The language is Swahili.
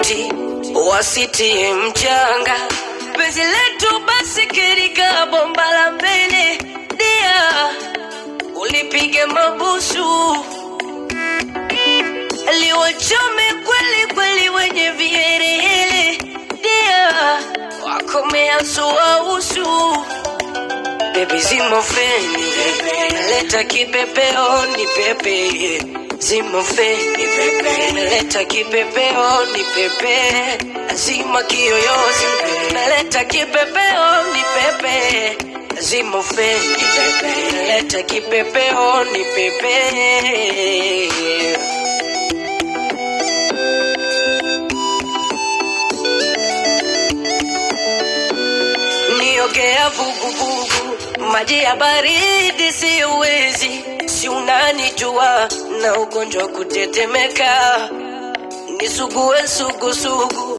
buti wasitie mchanga, penzi letu basi kirika bomba la mbele, dia ulipige mabusu, liwachome kweli kweli wenye vierehele, dia wakomea suwa usu. Baby zimo feni, naleta kipepeo ni pepe. Zimo feni, naleta kipepeo ni pepe. Zima kiyoyozi, naleta kipepeo ni pepe. Zimo feni, naleta kipepeo ni pepe. Niogea vuguvugu, maji ya baridi siwezi, si unanijua na ugonjwa kutetemeka, nisugue sugu sugu.